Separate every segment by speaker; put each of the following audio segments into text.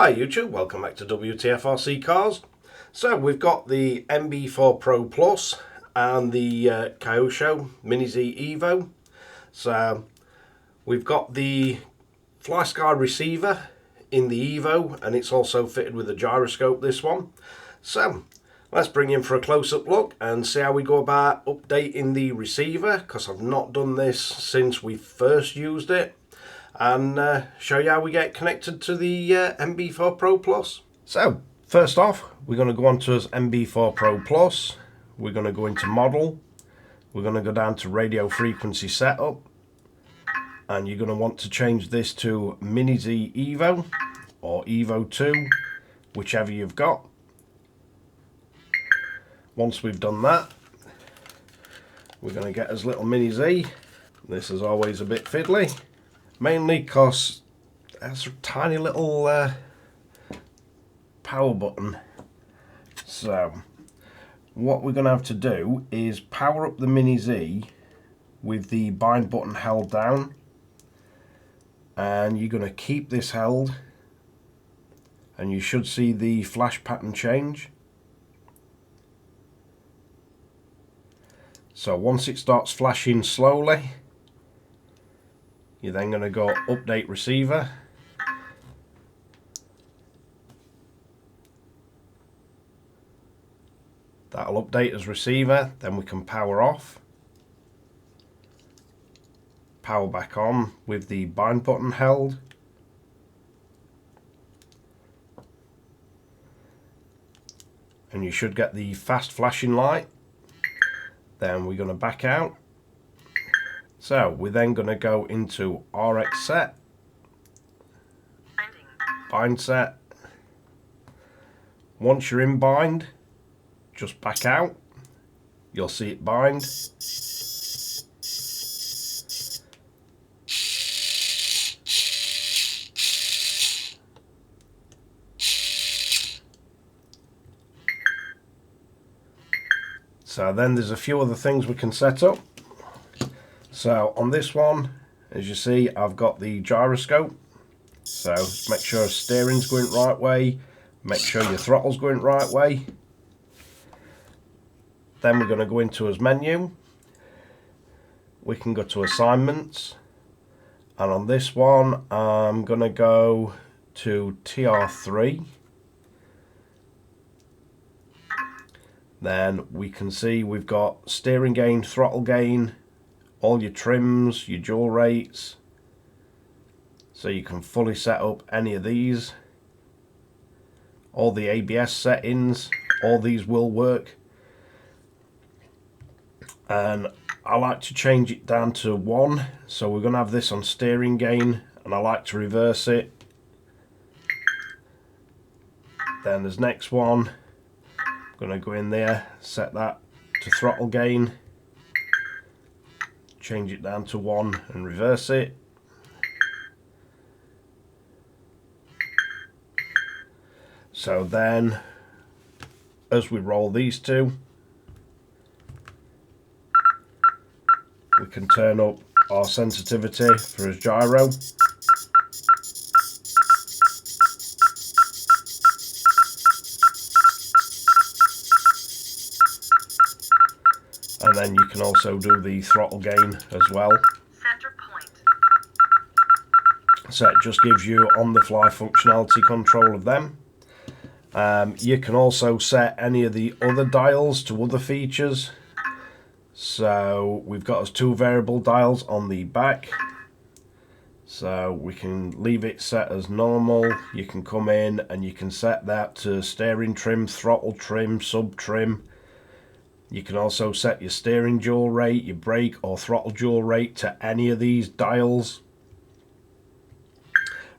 Speaker 1: Hi YouTube, welcome back to Wtf Rc Cars. So we've got the NB4 Pro Plus and the Kyosho Mini Z Evo. So we've got the Flysky receiver in the Evo, and it's also fitted with a gyroscope, this one. So let's bring in for a close-up look and see how we go about updating the receiver, because I've not done this since we first used it, and show you how we get connected to the NB4 Pro Plus. So first off, we're going to go on to his NB4 Pro Plus. We're going to go into model. We're going to go down to radio frequency setup, and you're going to want to change this to Mini Z Evo or Evo 2, whichever you've got. Once we've done that, we're going to get his little Mini Z. This is always a bit fiddly, mainly because there's a tiny little power button. So what we're going to have to do is power up the Mini Z with the bind button held down, and you're going to keep this held, and you should see the flash pattern change. So once it starts flashing slowly, you're then going to go update receiver. That'll update as receiver, then we can power off. Power back on with the bind button held. And you should get the fast flashing light. Then we're going to back out. So we're then going to go into RX set, bind set. Once you're in bind, just back out. You'll see it bind. So then there's a few other things we can set up. So on this one, as you see, I've got the gyroscope. So make sure steering's going right way, make sure your throttle's going right way. Then we're going to go into his menu. We can go to assignments, and on this one I'm going to go to TR3. Then we can see we've got steering gain, throttle gain, all your trims, your dual rates, so you can fully set up any of these. All the ABS settings, all these will work. And I like to change it down to 1, so we're going to have this on steering gain, and I like to reverse it. Then there's next one, I'm going to go in there, set that to throttle gain, change it down to 1 and reverse it. So then as we roll these two, we can turn up our sensitivity for his gyro. And then you can also do the throttle gain as well.
Speaker 2: Center point.
Speaker 1: So it just gives you on the fly functionality control of them. You can also set any of the other dials to other features. So we've got us 2 variable dials on the back. So we can leave it set as normal. You can come in and you can set that to steering trim, throttle trim, sub trim. You can also set your steering dual rate, your brake or throttle dual rate to any of these dials.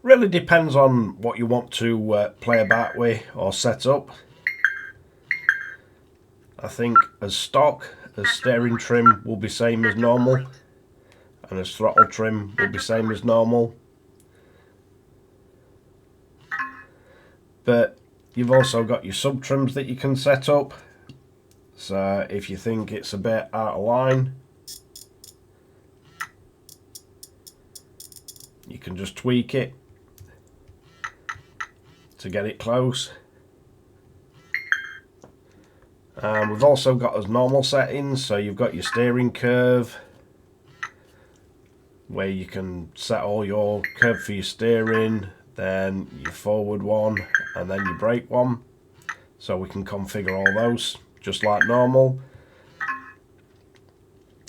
Speaker 1: Really depends on what you want to play about with or set up. I think as stock, as steering trim will be same as normal, and as throttle trim will be same as normal. But you've also got your sub trims that you can set up. So if you think it's a bit out of line, you can just tweak it to get it close. And we've also got as normal settings, so you've got your steering curve, where you can set all your curve for your steering, then your forward one, and then your brake one. So we can configure all those just like normal.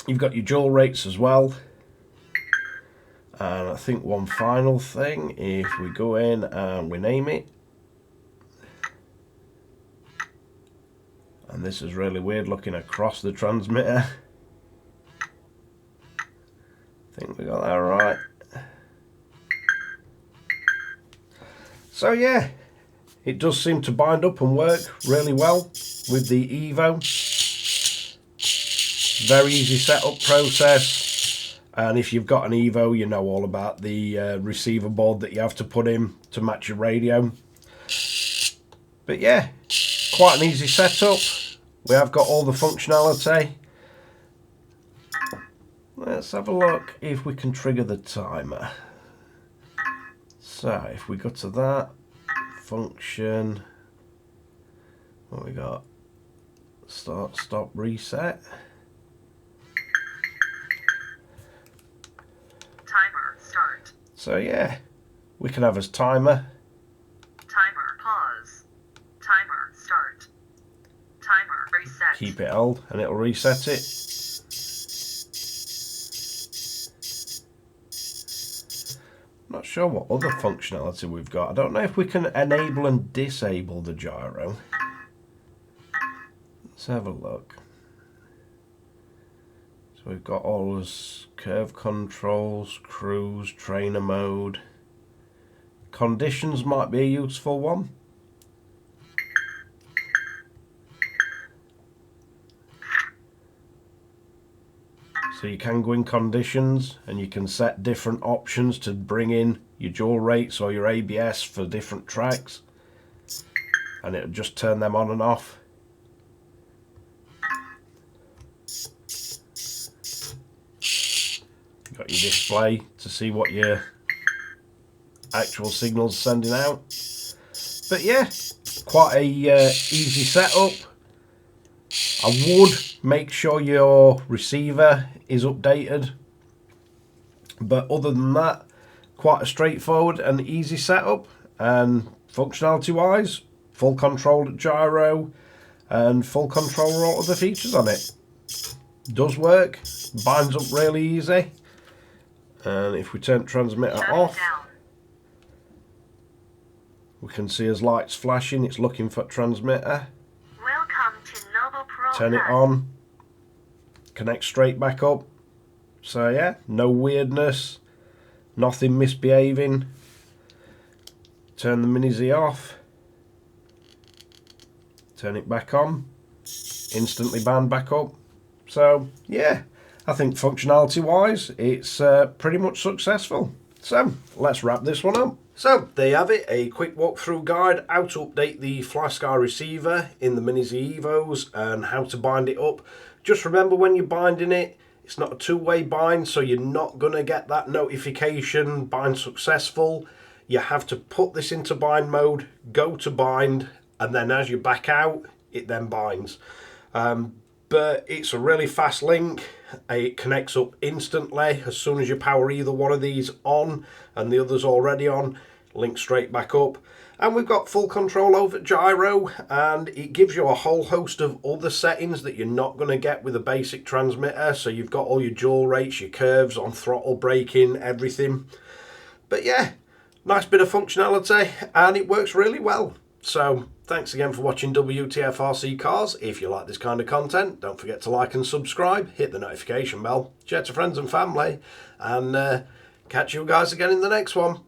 Speaker 1: You've got your dual rates as well. And I think one final thing, if we go in and we name it, and this is really weird looking across the transmitter. I think we got that right. So yeah, it does seem to bind up and work really well with the Evo. Very easy setup process, and if you've got an Evo, you know all about the receiver board that you have to put in to match your radio. But yeah, quite an easy setup. We have got all the functionality. Let's have a look if we can trigger the timer. So if we go to that function, what we got? Start, stop, reset.
Speaker 2: Timer start.
Speaker 1: So yeah, we can have as timer.
Speaker 2: Timer pause. Timer start. Timer reset.
Speaker 1: Keep it held and it'll reset it. Not sure what other functionality we've got. I don't know if we can enable and disable the gyro. Let's have a look. So we've got all those curve controls, cruise, trainer mode. Conditions might be a useful one. So you can go in conditions and you can set different options to bring in your dual rates or your ABS for different tracks, and it'll just turn them on and off. You've got your display to see what your actual signal's sending out. But yeah, quite a easy setup. I would make sure your receiver is updated, but other than that, quite a straightforward and easy setup. And functionality wise, full control gyro and full control of all other features on it. Does work, binds up really easy. And if we turn transmitter off, we can see as lights flashing, it's looking for transmitter. Turn it on, connect straight back up. So yeah, no weirdness, nothing misbehaving. Turn the Mini Z off, turn it back on, instantly band back up. So yeah, I think functionality wise it's pretty much successful. So let's wrap this one up. So there you have it, a quick walkthrough guide how to update the Flysky receiver in the Mini Z Evos and how to bind it up. Just remember, when you're binding it, it's not a two-way bind, so you're not going to get that notification bind successful. You have to put this into bind mode, go to bind, and then as you back out it then binds. But it's a really fast link. It connects up instantly as soon as you power either one of these on and the other's already on, link straight back up. And we've got full control over gyro, and it gives you a whole host of other settings that you're not going to get with a basic transmitter. So you've got all your dual rates, your curves on throttle, braking, everything. But yeah, nice bit of functionality and it works really well. So thanks again for watching WTF Rc Cars. If you like this kind of content, don't forget to like and subscribe, hit the notification bell, share to friends and family, and catch you guys again in the next one.